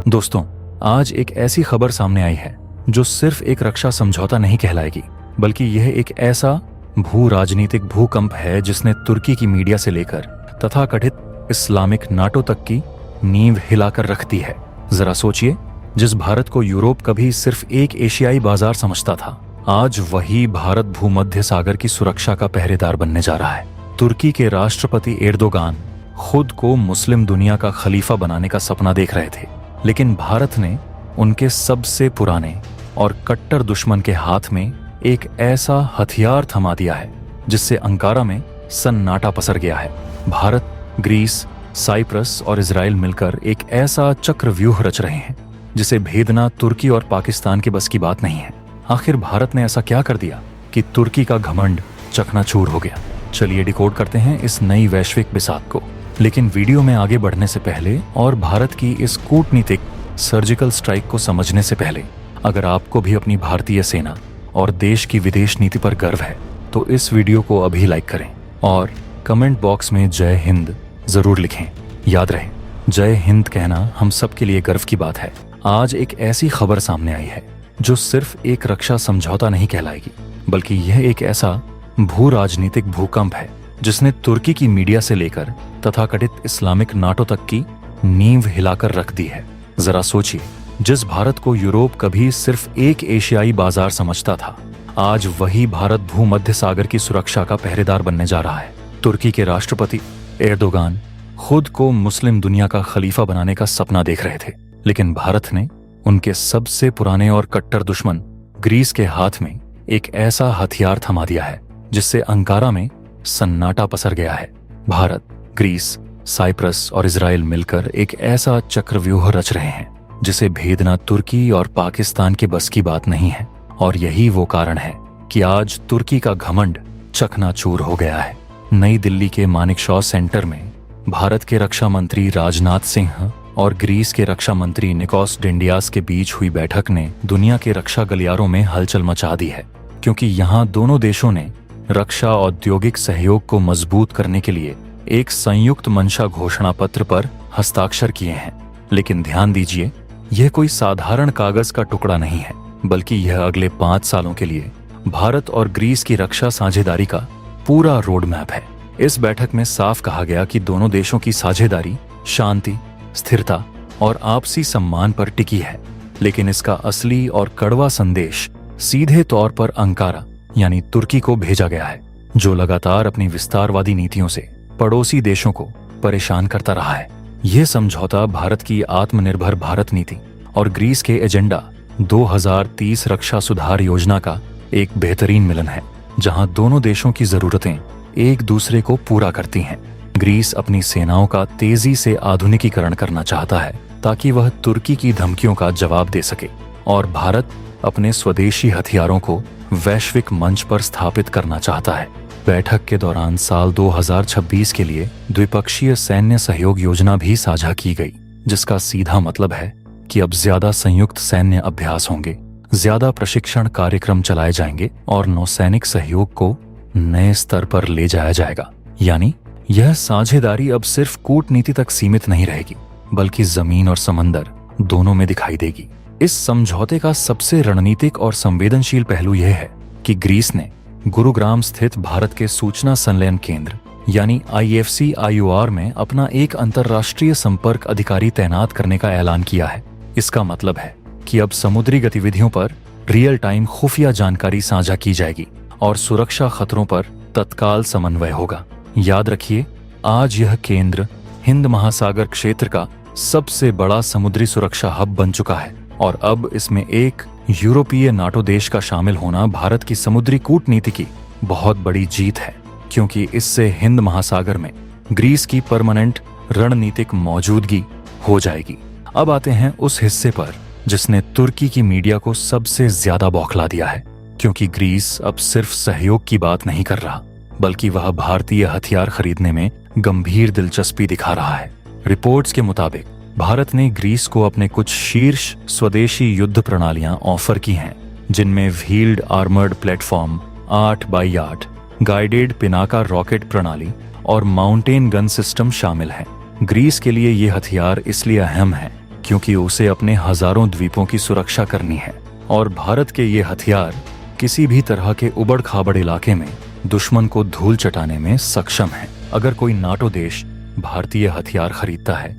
दोस्तों, आज एक ऐसी खबर सामने आई है जो सिर्फ एक रक्षा समझौता नहीं कहलाएगी, बल्कि यह एक ऐसा भू राजनीतिक भूकंप है जिसने तुर्की की मीडिया से लेकर तथाकथित इस्लामिक नाटो तक की नींव हिलाकर रख दी है। जरा सोचिए, जिस भारत को यूरोप कभी सिर्फ एक एशियाई बाजार समझता था, आज वही भारत भूमध्य सागर की सुरक्षा का पहरेदार बनने जा रहा है। तुर्की के राष्ट्रपति एर्दोगान खुद को मुस्लिम दुनिया का खलीफा बनाने का सपना देख रहे थे, लेकिन भारत ने उनके सबसे पुराने और कट्टर दुश्मन के हाथ में एक ऐसा हथियार थमा दिया है जिससे अंकारा में सन्नाटा पसर गया है। भारत, ग्रीस, साइप्रस और इजराइल मिलकर एक ऐसा चक्रव्यूह रच रहे हैं जिसे भेदना तुर्की और पाकिस्तान के बस की बात नहीं है। आखिर भारत ने ऐसा क्या कर दिया कि तुर्की का घमंड चकनाचूर हो गया? चलिए डिकोड करते हैं इस नई वैश्विक बिसात को। लेकिन वीडियो में आगे बढ़ने से पहले और भारत की इस कूटनीतिक सर्जिकल स्ट्राइक को समझने से पहले, अगर आपको भी अपनी भारतीय सेना और देश की विदेश नीति पर गर्व है तो इस वीडियो को अभी लाइक करें और कमेंट बॉक्स में जय हिंद जरूर लिखें। याद रहे, जय हिंद कहना हम सबके लिए गर्व की बात है। आज एक ऐसी खबर सामने आई है जो सिर्फ एक रक्षा समझौता नहीं कहलाएगी, बल्कि यह एक ऐसा भू राजनीतिक भूकंप है जिसने तुर्की की मीडिया से लेकर तथाकथित इस्लामिक नाटो तक की नींव हिलाकर रख दी है। जरा सोचिए, जिस भारत को यूरोप कभी सिर्फ एक एशियाई बाजार समझता था, आज वही भारत भूमध्य सागर की सुरक्षा का पहरेदार बनने जा रहा है। तुर्की के राष्ट्रपति एर्दोगान खुद को मुस्लिम दुनिया का खलीफा बनाने का सपना देख रहे थे, लेकिन भारत ने उनके सबसे पुराने और कट्टर दुश्मन ग्रीस के हाथ में एक ऐसा हथियार थमा दिया है जिससे अंकारा में सन्नाटा पसर गया है। भारत, ग्रीस, साइप्रस और इजराइल मिलकर एक ऐसा चक्रव्यूह रच रहे हैं जिसे भेदना तुर्की और पाकिस्तान के बस की बात नहीं है। और यही वो कारण है कि आज तुर्की का घमंड चकनाचूर हो गया है। नई दिल्ली के मानेकशॉ सेंटर में भारत के रक्षा मंत्री राजनाथ सिंह और ग्रीस के रक्षा मंत्री निकोस डेंडियास के बीच हुई बैठक ने दुनिया के रक्षा गलियारों में हलचल मचा दी है, क्योंकि यहाँ दोनों देशों ने रक्षा औद्योगिक सहयोग को मजबूत करने के लिए एक संयुक्त मंशा घोषणा पत्र पर हस्ताक्षर किए हैं। लेकिन ध्यान दीजिए, यह कोई साधारण कागज का टुकड़ा नहीं है, बल्कि यह अगले 5 सालों के लिए भारत और ग्रीस की रक्षा साझेदारी का पूरा रोड मैप है। इस बैठक में साफ कहा गया कि दोनों देशों की साझेदारी शांति, स्थिरता और आपसी सम्मान पर टिकी है, लेकिन इसका असली और कड़वा संदेश सीधे तौर पर अंकारा यानी तुर्की को भेजा गया है, जो लगातार अपनी विस्तारवादी नीतियों से पड़ोसी देशों को परेशान करता रहा है। यह समझौता भारत की आत्मनिर्भर भारत नीति और ग्रीस के एजेंडा 2030 रक्षा सुधार योजना का एक बेहतरीन मिलन है, जहां दोनों देशों की जरूरतें एक दूसरे को पूरा करती हैं। ग्रीस अपनी सेनाओं का तेजी से आधुनिकीकरण करना चाहता है ताकि वह तुर्की की धमकियों का जवाब दे सके, और भारत अपने स्वदेशी हथियारों को वैश्विक मंच पर स्थापित करना चाहता है। बैठक के दौरान साल 2026 के लिए द्विपक्षीय सैन्य सहयोग योजना भी साझा की गई, जिसका सीधा मतलब है कि अब ज्यादा संयुक्त सैन्य अभ्यास होंगे, ज्यादा प्रशिक्षण कार्यक्रम चलाए जाएंगे और नौसैनिक सहयोग को नए स्तर पर ले जाया जाएगा। यानी यह साझेदारी अब सिर्फ कूटनीति तक सीमित नहीं रहेगी, बल्कि जमीन और समंदर दोनों में दिखाई देगी। इस समझौते का सबसे रणनीतिक और संवेदनशील पहलू यह है कि ग्रीस ने गुरुग्राम स्थित भारत के सूचना संलयन केंद्र यानी IFC-IOR में अपना एक अंतर्राष्ट्रीय संपर्क अधिकारी तैनात करने का ऐलान किया है। इसका मतलब है कि अब समुद्री गतिविधियों पर रियल टाइम खुफिया जानकारी साझा की जाएगी और सुरक्षा खतरों पर तत्काल समन्वय होगा। याद रखिए, आज यह केंद्र हिंद महासागर क्षेत्र का सबसे बड़ा समुद्री सुरक्षा हब बन चुका है, और अब इसमें एक यूरोपीय नाटो देश का शामिल होना भारत की समुद्री कूटनीति की बहुत बड़ी जीत है, क्योंकि इससे हिंद महासागर में ग्रीस की परमानेंट रणनीतिक मौजूदगी हो जाएगी। अब आते हैं उस हिस्से पर जिसने तुर्की की मीडिया को सबसे ज्यादा बौखला दिया है, क्योंकि ग्रीस अब सिर्फ सहयोग की बात नहीं कर रहा, बल्कि वह भारतीय हथियार खरीदने में गंभीर दिलचस्पी दिखा रहा है। रिपोर्ट्स के मुताबिक भारत ने ग्रीस को अपने कुछ शीर्ष स्वदेशी युद्ध प्रणालियां ऑफर की हैं, जिनमें wheeled armoured platform 8x8, guided Pinaka rocket प्रणाली और माउंटेन गन सिस्टम शामिल हैं। ग्रीस के लिए ये हथियार इसलिए अहम है क्योंकि उसे अपने हजारों द्वीपों की सुरक्षा करनी है और भारत के ये हथियार किसी भी तरह के उबड़ खाबड़ इलाके में दुश्मन को धूल चटाने में सक्षम है। अगर कोई नाटो देश भारतीय हथियार खरीदता है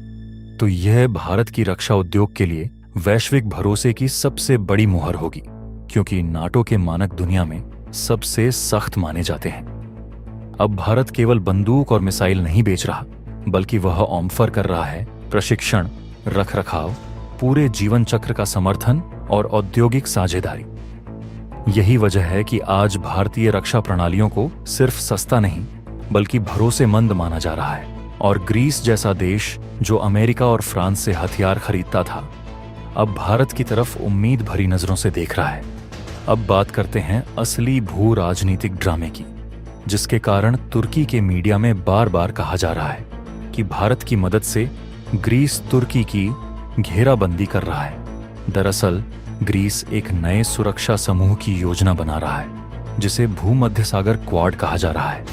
तो यह भारत की रक्षा उद्योग के लिए वैश्विक भरोसे की सबसे बड़ी मुहर होगी, क्योंकि नाटो के मानक दुनिया में सबसे सख्त माने जाते हैं। अब भारत केवल बंदूक और मिसाइल नहीं बेच रहा, बल्कि वह ऑफर कर रहा है प्रशिक्षण, रखरखाव, पूरे जीवन चक्र का समर्थन और औद्योगिक साझेदारी। यही वजह है कि आज भारतीय रक्षा प्रणालियों को सिर्फ सस्ता नहीं बल्कि भरोसेमंद माना जा रहा है। और ग्रीस जैसा देश जो अमेरिका और फ्रांस से हथियार खरीदता था, अब भारत की तरफ उम्मीद भरी नजरों से देख रहा है। अब बात करते हैं असली भू राजनीतिक ड्रामे की, जिसके कारण तुर्की के मीडिया में बार बार कहा जा रहा है कि भारत की मदद से ग्रीस तुर्की की घेराबंदी कर रहा है। दरअसल ग्रीस एक नए सुरक्षा समूह की योजना बना रहा है जिसे भूमध्य सागर क्वाड कहा जा रहा है,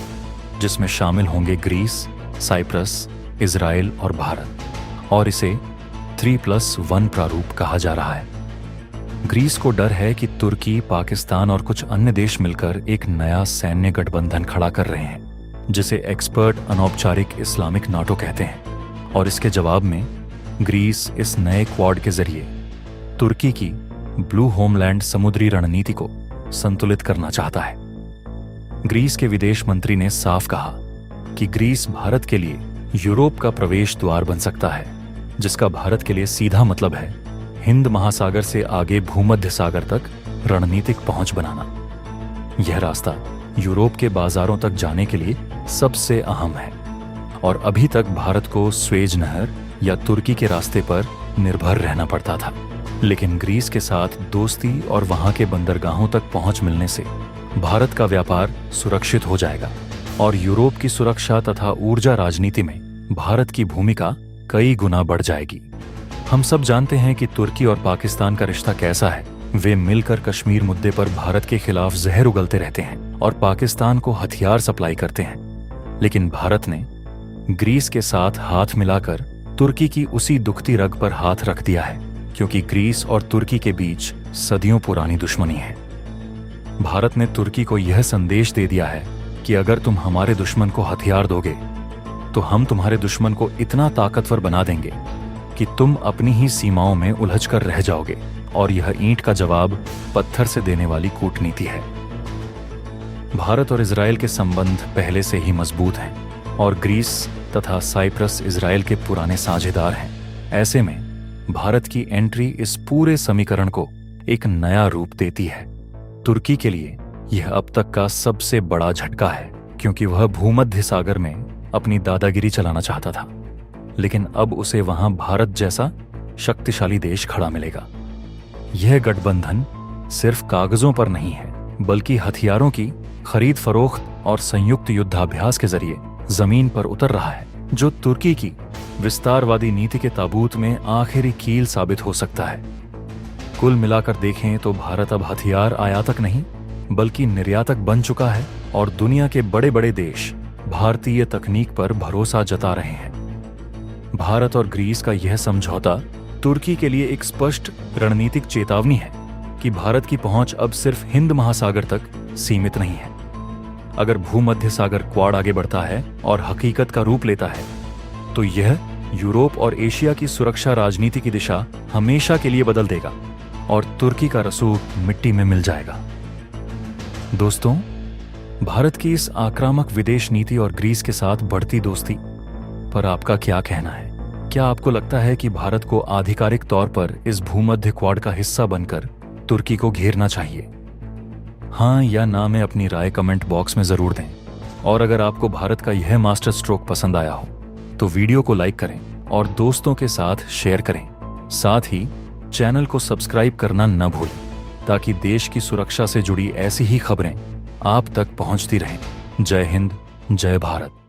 जिसमें शामिल होंगे ग्रीस, साइप्रस, इजराइल और भारत, और इसे 3+1 प्रारूप कहा जा रहा है। ग्रीस को डर है कि तुर्की, पाकिस्तान और कुछ अन्य देश मिलकर एक नया सैन्य गठबंधन खड़ा कर रहे हैं, जिसे एक्सपर्ट अनौपचारिक इस्लामिक नाटो कहते हैं। और इसके जवाब में ग्रीस इस नए क्वाड के जरिए तुर्की की ब्लू होमलैंड समुद्री रणनीति को संतुलित करना चाहता है। ग्रीस के विदेश मंत्री ने साफ कहा कि ग्रीस भारत के लिए यूरोप का प्रवेश द्वार बन सकता है, जिसका भारत के लिए सीधा मतलब है हिंद महासागर से आगे भूमध्य सागर तक रणनीतिक पहुंच बनाना। यह रास्ता यूरोप के बाजारों तक जाने के लिए सबसे अहम है, और अभी तक भारत को स्वेज नहर या तुर्की के रास्ते पर निर्भर रहना पड़ता था। लेकिन ग्रीस के साथ दोस्ती और वहां के बंदरगाहों तक पहुंच मिलने से भारत का व्यापार सुरक्षित हो जाएगा और यूरोप की सुरक्षा तथा ऊर्जा राजनीति में भारत की भूमिका कई गुना बढ़ जाएगी। हम सब जानते हैं कि तुर्की और पाकिस्तान का रिश्ता कैसा है। वे मिलकर कश्मीर मुद्दे पर भारत के खिलाफ जहर उगलते रहते हैं और पाकिस्तान को हथियार सप्लाई करते हैं। लेकिन भारत ने ग्रीस के साथ हाथ मिलाकर तुर्की की उसी दुखती रग पर हाथ रख दिया है, क्योंकि ग्रीस और तुर्की के बीच सदियों पुरानी दुश्मनी है। भारत ने तुर्की को यह संदेश दे दिया है कि अगर तुम हमारे दुश्मन को हथियार दोगे तो हम तुम्हारे दुश्मन को इतना ताकतवर बना देंगे कि तुम अपनी ही सीमाओं में उलझ कर रह जाओगे। और यह ईंट का जवाब पत्थर से देने वाली कूटनीति है। भारत और इजराइल के संबंध पहले से ही मजबूत हैं और ग्रीस तथा साइप्रस इजराइल के पुराने साझेदार हैं। ऐसे में भारत की एंट्री इस पूरे समीकरण को एक नया रूप देती है। तुर्की के लिए यह अब तक का सबसे बड़ा झटका है, क्योंकि वह भूमध्य सागर में अपनी दादागिरी चलाना चाहता था, लेकिन अब उसे वहां भारत जैसा शक्तिशाली देश खड़ा मिलेगा। यह गठबंधन सिर्फ कागजों पर नहीं है, बल्कि हथियारों की खरीद फरोख्त और संयुक्त युद्धाभ्यास के जरिए जमीन पर उतर रहा है, जो तुर्की की विस्तारवादी नीति के ताबूत में आखिरी कील साबित हो सकता है। कुल मिलाकर देखें तो भारत अब हथियार आयातक नहीं बल्कि निर्यातक बन चुका है और दुनिया के बड़े बड़े देश भारतीय तकनीक पर भरोसा जता रहे हैं। भारत और ग्रीस का यह समझौता तुर्की के लिए एक स्पष्ट रणनीतिक चेतावनी है कि भारत की पहुंच अब सिर्फ हिंद महासागर तक सीमित नहीं है। अगर भूमध्य सागर क्वाड आगे बढ़ता है और हकीकत का रूप लेता है तो यह यूरोप और एशिया की सुरक्षा राजनीति की दिशा हमेशा के लिए बदल देगा और तुर्की का रसूख मिट्टी में मिल जाएगा। दोस्तों, भारत की इस आक्रामक विदेश नीति और ग्रीस के साथ बढ़ती दोस्ती पर आपका क्या कहना है? क्या आपको लगता है कि भारत को आधिकारिक तौर पर इस भूमध्य क्वाड का हिस्सा बनकर तुर्की को घेरना चाहिए? हाँ या ना में अपनी राय कमेंट बॉक्स में जरूर दें। और अगर आपको भारत का यह मास्टर स्ट्रोक पसंद आया हो तो वीडियो को लाइक करें और दोस्तों के साथ शेयर करें। साथ ही चैनल को सब्सक्राइब करना न भूलें, ताकि देश की सुरक्षा से जुड़ी ऐसी ही खबरें आप तक पहुंचती रहें। जय हिंद, जय भारत।